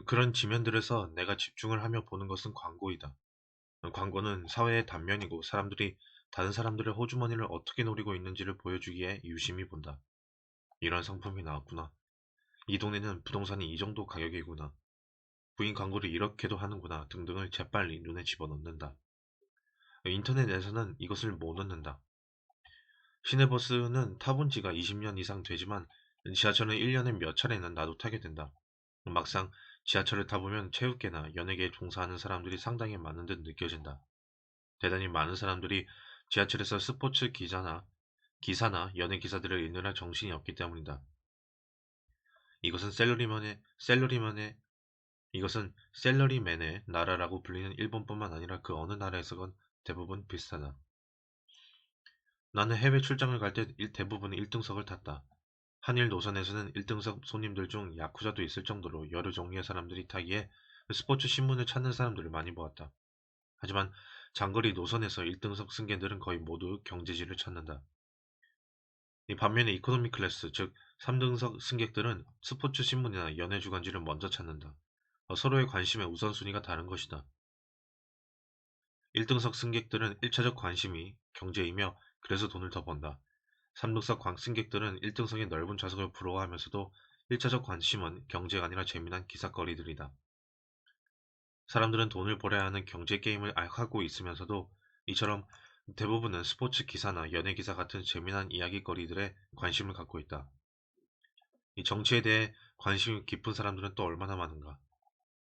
그런 지면들에서 내가 집중을 하며 보는 것은 광고이다. 광고는 사회의 단면이고 사람들이 다른 사람들의 호주머니를 어떻게 노리고 있는지를 보여주기에 유심히 본다. 이런 상품이 나왔구나. 이 동네는 부동산이 이 정도 가격이구나. 부인 광고를 이렇게도 하는구나 등등을 재빨리 눈에 집어넣는다. 인터넷에서는 이것을 못 얻는다. 시내버스는 타본 지가 20년 이상 되지만 지하철은 1년에 몇 차례는 나도 타게 된다. 막상 지하철을 타보면 체육계나 연예계에 종사하는 사람들이 상당히 많은 듯 느껴진다. 대단히 많은 사람들이 지하철에서 스포츠 기사나 연예 기사들을 읽느라 정신이 없기 때문이다. 이것은 이것은 셀러리맨의 나라라고 불리는 일본뿐만 아니라 그 어느 나라에서건 대부분 비슷하다. 나는 해외 출장을 갈 때 대부분 1등석을 탔다. 한일 노선에서는 1등석 손님들 중 야쿠자도 있을 정도로 여러 종류의 사람들이 타기에 스포츠 신문을 찾는 사람들을 많이 보았다. 하지만 장거리 노선에서 1등석 승객들은 거의 모두 경제지를 찾는다. 이 반면에 이코노미 클래스, 즉 3등석 승객들은 스포츠 신문이나 연예 주간지를 먼저 찾는다. 서로의 관심의 우선순위가 다른 것이다. 1등석 승객들은 1차적 관심이 경제이며 그래서 돈을 더 번다. 3등석 승객들은 1등석의 넓은 좌석을 부러워하면서도 1차적 관심은 경제가 아니라 재미난 기사거리들이다. 사람들은 돈을 벌어야 하는 경제 게임을 하고 있으면서도 이처럼 대부분은 스포츠 기사나 연예 기사 같은 재미난 이야기거리들에 관심을 갖고 있다. 이 정치에 대해 관심이 깊은 사람들은 또 얼마나 많은가.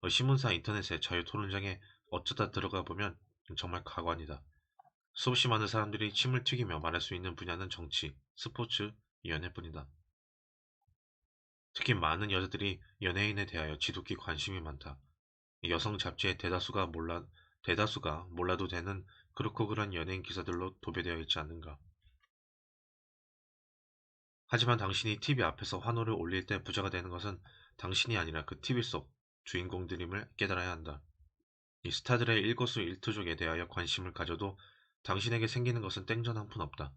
신문사 인터넷의 자유 토론장에 어쩌다 들어가 보면 정말 가관이다. 수없이 많은 사람들이 침을 튀기며 말할 수 있는 분야는 정치, 스포츠, 연애뿐이다. 특히 많은 여자들이 연예인에 대하여 지독히 관심이 많다. 여성 잡지의 대다수가 몰라도 되는 그렇고 그런 연예인 기사들로 도배되어 있지 않는가. 하지만 당신이 TV 앞에서 환호를 올릴 때 부자가 되는 것은 당신이 아니라 그 TV 속 주인공들임을 깨달아야 한다. 이 스타들의 일거수일투족에 대하여 관심을 가져도 당신에게 생기는 것은 땡전 한 푼 없다.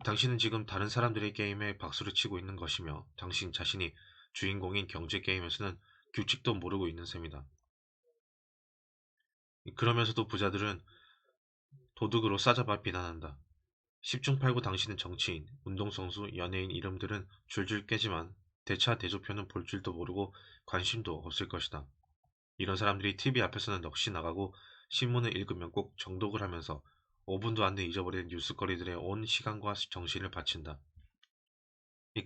당신은 지금 다른 사람들의 게임에 박수를 치고 있는 것이며 당신 자신이 주인공인 경제 게임에서는 규칙도 모르고 있는 셈이다. 그러면서도 부자들은 도둑으로 싸잡아 비난한다. 10중 8구 당신은 정치인, 운동선수, 연예인 이름들은 줄줄 깨지만 대차대조표는 볼 줄도 모르고 관심도 없을 것이다. 이런 사람들이 TV 앞에서는 넋이 나가고 신문을 읽으면 꼭 정독을 하면서 5분도 안 돼 잊어버리는 뉴스거리들에 온 시간과 정신을 바친다.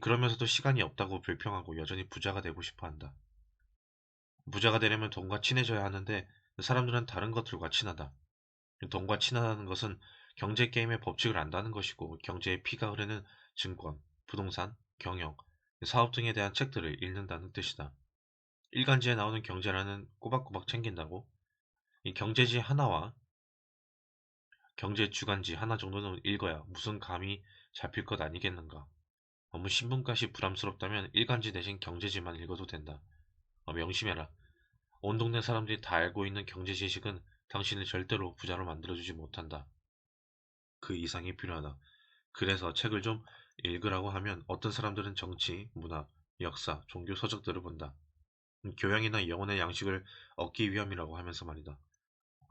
그러면서도 시간이 없다고 불평하고 여전히 부자가 되고 싶어 한다. 부자가 되려면 돈과 친해져야 하는데 사람들은 다른 것들과 친하다. 돈과 친하다는 것은 경제 게임의 법칙을 안다는 것이고 경제의 피가 흐르는 증권, 부동산, 경영, 사업 등에 대한 책들을 읽는다는 뜻이다. 일간지에 나오는 경제라는 꼬박꼬박 챙긴다고? 이 경제지 하나와 경제 주간지 하나 정도는 읽어야 무슨 감이 잡힐 것 아니겠는가. 너무 신분값이 부담스럽다면 일간지 대신 경제지만 읽어도 된다. 명심해라. 온 동네 사람들이 다 알고 있는 경제 지식은 당신을 절대로 부자로 만들어주지 못한다. 그 이상이 필요하다. 그래서 책을 좀 읽으라고 하면 어떤 사람들은 정치, 문화, 역사, 종교 서적들을 본다. 교양이나 영혼의 양식을 얻기 위함이라고 하면서 말이다.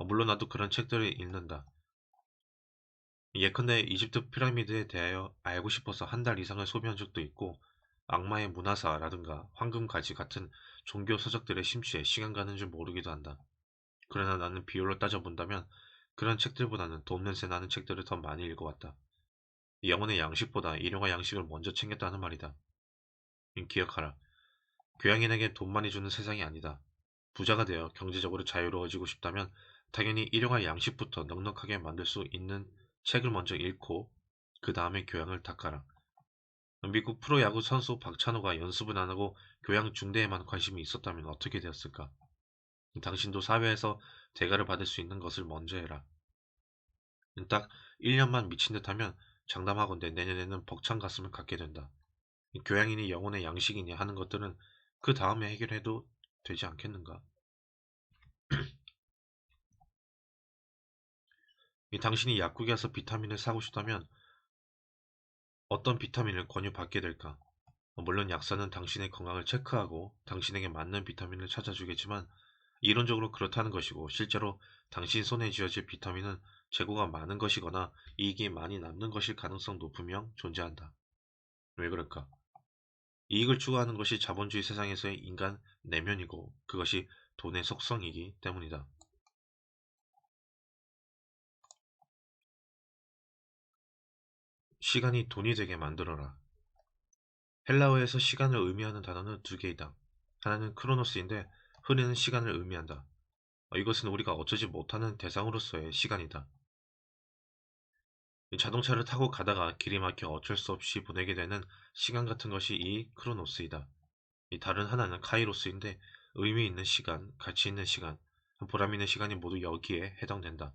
물론 나도 그런 책들을 읽는다. 예컨대 이집트 피라미드에 대하여 알고 싶어서 한 달 이상을 소비한 적도 있고 악마의 문화사라든가 황금가지 같은 종교 서적들의 심취에 시간 가는 줄 모르기도 한다. 그러나 나는 비율로 따져본다면 그런 책들보다는 돈 냄새 나는 책들을 더 많이 읽어왔다. 영혼의 양식보다 일용할 양식을 먼저 챙겼다는 말이다. 기억하라. 교양인에게 돈 많이 주는 세상이 아니다. 부자가 되어 경제적으로 자유로워지고 싶다면 당연히 일용할 양식부터 넉넉하게 만들 수 있는 책을 먼저 읽고 그 다음에 교양을 닦아라. 미국 프로야구 선수 박찬호가 연습은 안 하고 교양 중대에만 관심이 있었다면 어떻게 되었을까? 당신도 사회에서 대가를 받을 수 있는 것을 먼저 해라. 딱 1년만 미친 듯하면 장담하건대 내년에는 벅찬 가슴을 갖게 된다. 교양이니 영혼의 양식이니 하는 것들은 그 다음에 해결해도 되지 않겠는가? 당신이 약국에 가서 비타민을 사고 싶다면 어떤 비타민을 권유받게 될까? 물론 약사는 당신의 건강을 체크하고 당신에게 맞는 비타민을 찾아주겠지만 이론적으로 그렇다는 것이고 실제로 당신 손에 쥐어질 비타민은 재고가 많은 것이거나 이익이 많이 남는 것일 가능성도 분명 존재한다. 왜 그럴까? 이익을 추구하는 것이 자본주의 세상에서의 인간 내면이고 그것이 돈의 속성이기 때문이다. 시간이 돈이 되게 만들어라. 헬라어에서 시간을 의미하는 단어는 두 개이다. 하나는 크로노스인데 흐르는 시간을 의미한다. 이것은 우리가 어쩌지 못하는 대상으로서의 시간이다. 자동차를 타고 가다가 길이 막혀 어쩔 수 없이 보내게 되는 시간 같은 것이 이 크로노스이다. 이 다른 하나는 카이로스인데 의미 있는 시간, 가치 있는 시간, 보람 있는 시간이 모두 여기에 해당된다.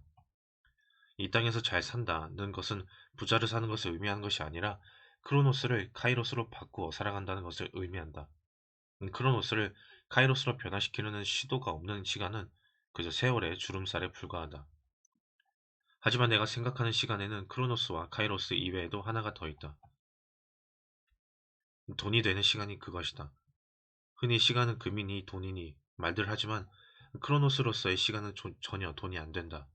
이 땅에서 잘 산다는 것은 부자를 사는 것을 의미하는 것이 아니라 크로노스를 카이로스로 바꾸어 살아간다는 것을 의미한다. 크로노스를 카이로스로 변화시키려는 시도가 없는 시간은 그저 세월의 주름살에 불과하다. 하지만 내가 생각하는 시간에는 크로노스와 카이로스 이외에도 하나가 더 있다. 돈이 되는 시간이 그것이다. 흔히 시간은 금이니 돈이니 말들 하지만 크로노스로서의 시간은 전혀 돈이 안 된다.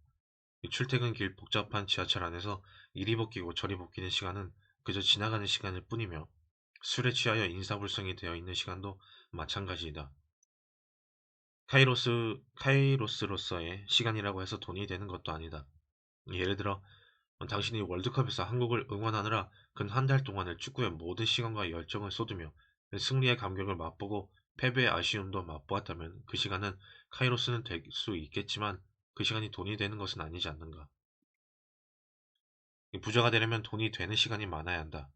출퇴근길 복잡한 지하철 안에서 이리 벗기고 저리 벗기는 시간은 그저 지나가는 시간일 뿐이며 술에 취하여 인사불성이 되어 있는 시간도 마찬가지이다. 카이로스로서의 시간이라고 해서 돈이 되는 것도 아니다. 예를 들어 당신이 월드컵에서 한국을 응원하느라 근 한 달 동안을 축구의 모든 시간과 열정을 쏟으며 승리의 감격을 맛보고 패배의 아쉬움도 맛보았다면 그 시간은 카이로스는 될 수 있겠지만 그 시간이 돈이 되는 것은 아니지 않는가. 부자가 되려면 돈이 되는 시간이 많아야 한다.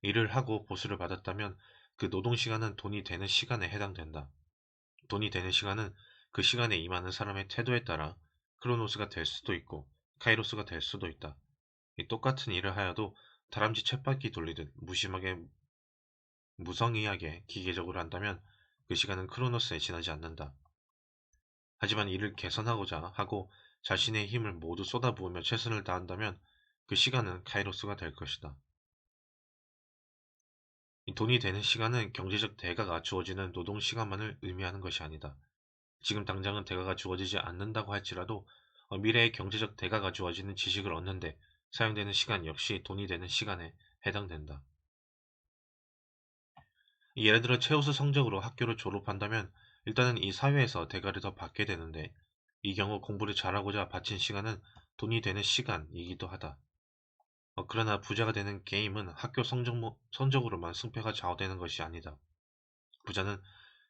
일을 하고 보수를 받았다면 그 노동 시간은 돈이 되는 시간에 해당된다. 돈이 되는 시간은 그 시간에 임하는 사람의 태도에 따라 크로노스가 될 수도 있고 카이로스가 될 수도 있다. 이 똑같은 일을 하여도 다람쥐 쳇바퀴 돌리듯 무심하게 무성의하게 기계적으로 한다면 그 시간은 크로노스에 지나지 않는다. 하지만 이를 개선하고자 하고 자신의 힘을 모두 쏟아부으며 최선을 다한다면 그 시간은 카이로스가 될 것이다. 이 돈이 되는 시간은 경제적 대가가 주어지는 노동 시간만을 의미하는 것이 아니다. 지금 당장은 대가가 주어지지 않는다고 할지라도 미래의 경제적 대가가 주어지는 지식을 얻는데 사용되는 시간 역시 돈이 되는 시간에 해당된다. 예를 들어 최우수 성적으로 학교를 졸업한다면 일단은 이 사회에서 대가를 더 받게 되는데 이 경우 공부를 잘하고자 바친 시간은 돈이 되는 시간이기도 하다. 그러나 부자가 되는 게임은 학교 성적으로만 승패가 좌우되는 것이 아니다. 부자는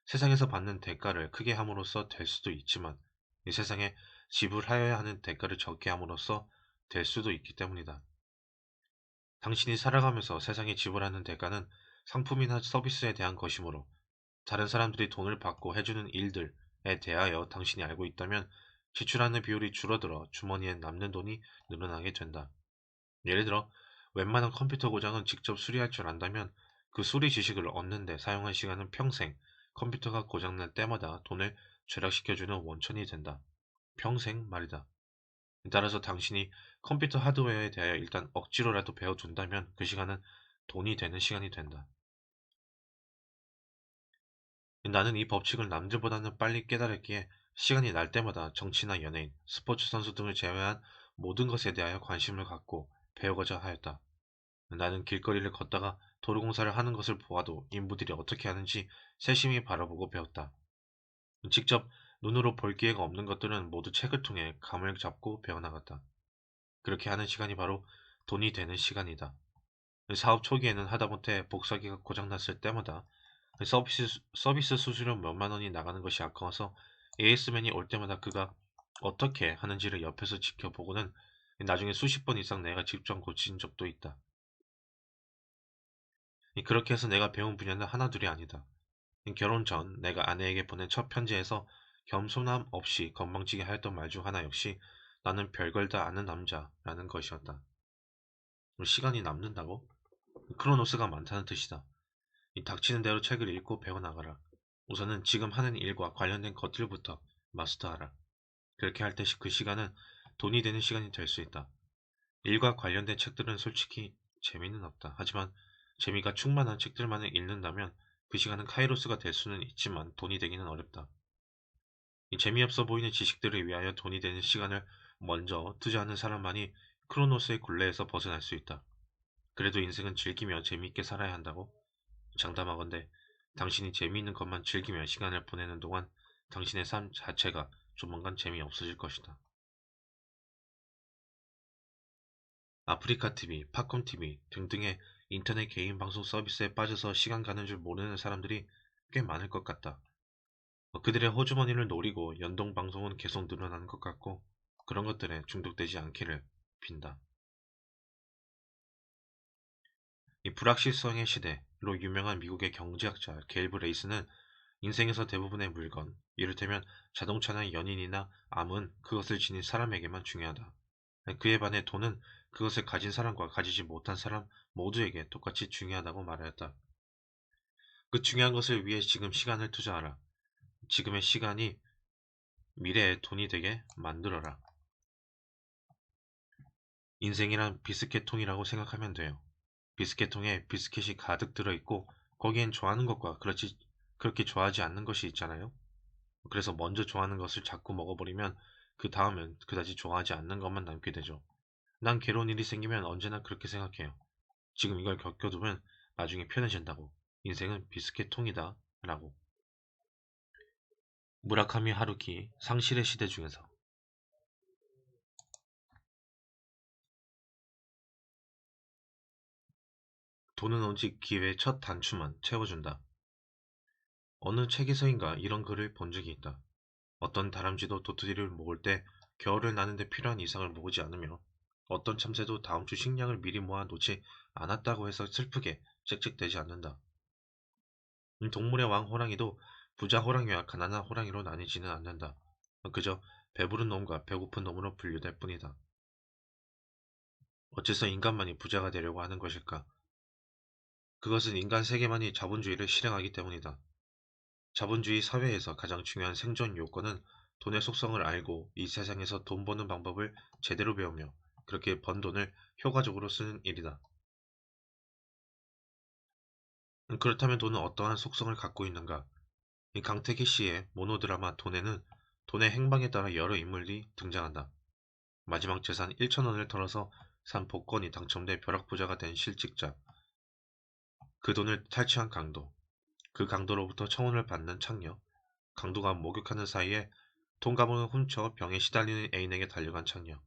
세상에서 받는 대가를 크게 함으로써 될 수도 있지만 이 세상에 지불하여야 하는 대가를 적게 함으로써 될 수도 있기 때문이다. 당신이 살아가면서 세상에 지불하는 대가는 상품이나 서비스에 대한 것이므로 다른 사람들이 돈을 받고 해주는 일들에 대하여 당신이 알고 있다면 지출하는 비율이 줄어들어 주머니에 남는 돈이 늘어나게 된다. 예를 들어 웬만한 컴퓨터 고장은 직접 수리할 줄 안다면 그 수리 지식을 얻는데 사용한 시간은 평생 컴퓨터가 고장날 때마다 돈을 절약시켜주는 원천이 된다. 평생 말이다. 따라서 당신이 컴퓨터 하드웨어에 대하여 일단 억지로라도 배워둔다면 그 시간은 돈이 되는 시간이 된다. 나는 이 법칙을 남들보다는 빨리 깨달았기에 시간이 날 때마다 정치나 연예인, 스포츠 선수 등을 제외한 모든 것에 대하여 관심을 갖고 배우고자 하였다. 나는 길거리를 걷다가 도로공사를 하는 것을 보아도 인부들이 어떻게 하는지 세심히 바라보고 배웠다. 직접 눈으로 볼 기회가 없는 것들은 모두 책을 통해 감을 잡고 배워나갔다. 그렇게 하는 시간이 바로 돈이 되는 시간이다. 사업 초기에는 하다못해 복사기가 고장났을 때마다 서비스 수수료 몇만 원이 나가는 것이 아까워서 AS맨이 올 때마다 그가 어떻게 하는지를 옆에서 지켜보고는 나중에 수십 번 이상 내가 직접 고친 적도 있다. 그렇게 해서 내가 배운 분야는 하나둘이 아니다. 결혼 전 내가 아내에게 보낸 첫 편지에서 겸손함 없이 건방지게 하였던 말 중 하나 역시 나는 별걸 다 아는 남자라는 것이었다. 시간이 남는다고? 크로노스가 많다는 뜻이다. 이 닥치는 대로 책을 읽고 배워나가라. 우선은 지금 하는 일과 관련된 것들부터 마스터하라. 그렇게 할 때 그 시간은 돈이 되는 시간이 될 수 있다. 일과 관련된 책들은 솔직히 재미는 없다. 하지만 재미가 충만한 책들만을 읽는다면 그 시간은 카이로스가 될 수는 있지만 돈이 되기는 어렵다. 이 재미없어 보이는 지식들을 위하여 돈이 되는 시간을 먼저 투자하는 사람만이 크로노스의 굴레에서 벗어날 수 있다. 그래도 인생은 즐기며 재미있게 살아야 한다고? 장담하건대 당신이 재미있는 것만 즐기며 시간을 보내는 동안 당신의 삶 자체가 조만간 재미없어질 것이다. 아프리카 TV, 팝콘 TV 등등의 인터넷 개인 방송 서비스에 빠져서 시간 가는 줄 모르는 사람들이 꽤 많을 것 같다. 그들의 호주머니를 노리고 연동 방송은 계속 늘어나는 것 같고 그런 것들에 중독되지 않기를 빈다. 이 불확실성의 시대로 유명한 미국의 경제학자 게일 브레이스는 인생에서 대부분의 물건, 이를테면 자동차나 연인이나 암은 그것을 지닌 사람에게만 중요하다. 그에 반해 돈은 그것을 가진 사람과 가지지 못한 사람 모두에게 똑같이 중요하다고 말하였다. 그 중요한 것을 위해 지금 시간을 투자하라. 지금의 시간이 미래의 돈이 되게 만들어라. 인생이란 비스켓통이라고 생각하면 돼요. 비스켓통에 비스켓이 가득 들어있고 거기엔 좋아하는 것과 그렇게 좋아하지 않는 것이 있잖아요. 그래서 먼저 좋아하는 것을 자꾸 먹어버리면 그 다음은 그다지 좋아하지 않는 것만 남게 되죠. 난 괴로운 일이 생기면 언제나 그렇게 생각해요. 지금 이걸 겪어두면 나중에 편해진다고. 인생은 비스켓통이다 라고. 무라카미 하루키 상실의 시대 중에서 돈은 오직 기회의 첫 단추만 채워준다. 어느 책에서인가 이런 글을 본 적이 있다. 어떤 다람쥐도 도토리를 먹을 때 겨울을 나는데 필요한 이상을 모으지 않으며 어떤 참새도 다음 주 식량을 미리 모아 놓지 않았다고 해서 슬프게 짹짹대지 않는다. 동물의 왕 호랑이도 부자 호랑이와 가난한 호랑이로 나뉘지는 않는다. 그저 배부른 놈과 배고픈 놈으로 분류될 뿐이다. 어째서 인간만이 부자가 되려고 하는 것일까? 그것은 인간 세계만이 자본주의를 실행하기 때문이다. 자본주의 사회에서 가장 중요한 생존 요건은 돈의 속성을 알고 이 세상에서 돈 버는 방법을 제대로 배우며 그렇게 번 돈을 효과적으로 쓰는 일이다. 그렇다면 돈은 어떠한 속성을 갖고 있는가? 이 강태기 씨의 모노드라마 돈에는 돈의 행방에 따라 여러 인물이 등장한다. 마지막 재산 1,000원을 털어서 산 복권이 당첨돼 벼락부자가 된 실직자, 그 돈을 탈취한 강도, 그 강도로부터 청혼을 받는 창녀, 강도가 목욕하는 사이에 돈 가방을 훔쳐 병에 시달리는 애인에게 달려간 창녀,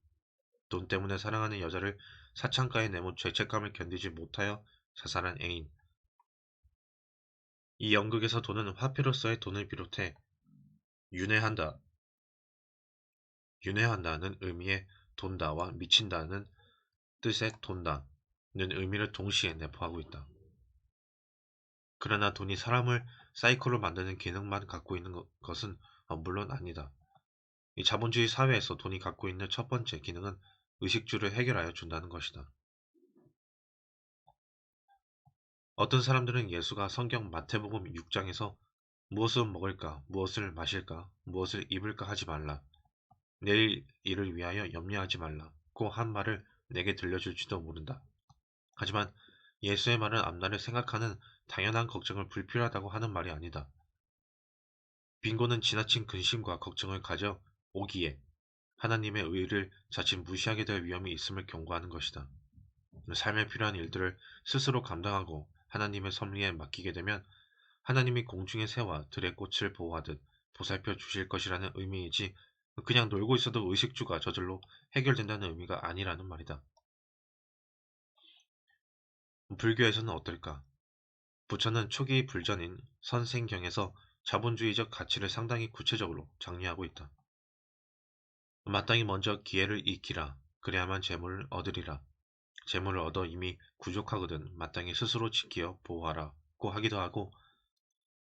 돈 때문에 사랑하는 여자를 사창가에 내몬 죄책감을 견디지 못하여 자살한 애인. 이 연극에서 돈은 화폐로서의 돈을 비롯해 윤회한다, 윤회한다는 의미의 돈다와 미친다는 뜻의 돈다는 의미를 동시에 내포하고 있다. 그러나 돈이 사람을 사이코로 만드는 기능만 갖고 있는 것은 물론 아니다. 이 자본주의 사회에서 돈이 갖고 있는 첫 번째 기능은 의식주를 해결하여 준다는 것이다. 어떤 사람들은 예수가 성경 마태복음 6장에서 무엇을 먹을까, 무엇을 마실까, 무엇을 입을까 하지 말라. 내일 일을 위하여 염려하지 말라. 고 한 말을 내게 들려줄지도 모른다. 하지만 예수의 말은 앞날을 생각하는 당연한 걱정을 불필요하다고 하는 말이 아니다. 빈곤은 지나친 근심과 걱정을 가져 오기에 하나님의 의를 자칫 무시하게 될 위험이 있음을 경고하는 것이다. 삶에 필요한 일들을 스스로 감당하고 하나님의 섭리에 맡기게 되면 하나님이 공중의 새와 들의 꽃을 보호하듯 보살펴 주실 것이라는 의미이지 그냥 놀고 있어도 의식주가 저절로 해결된다는 의미가 아니라는 말이다. 불교에서는 어떨까? 부처는 초기 불전인 선생경에서 자본주의적 가치를 상당히 구체적으로 장려하고 있다. 마땅히 먼저 기회를 익히라. 그래야만 재물을 얻으리라. 재물을 얻어 이미 부족하거든 마땅히 스스로 지키어 보호하라고 하기도 하고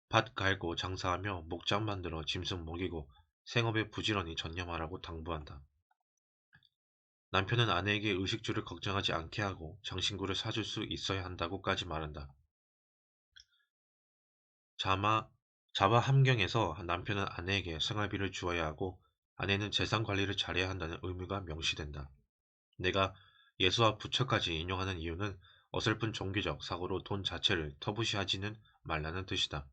밭 갈고 장사하며 목장 만들어 짐승 먹이고 생업에 부지런히 전념하라고 당부한다. 남편은 아내에게 의식주를 걱정하지 않게 하고 장신구를 사줄 수 있어야 한다고까지 말한다. 자바 함경에서 남편은 아내에게 생활비를 주어야 하고 아내는 재산 관리를 잘해야 한다는 의무가 명시된다. 내가 예수와 부처까지 인용하는 이유는 어설픈 종교적 사고로 돈 자체를 터부시하지는 말라는 뜻이다.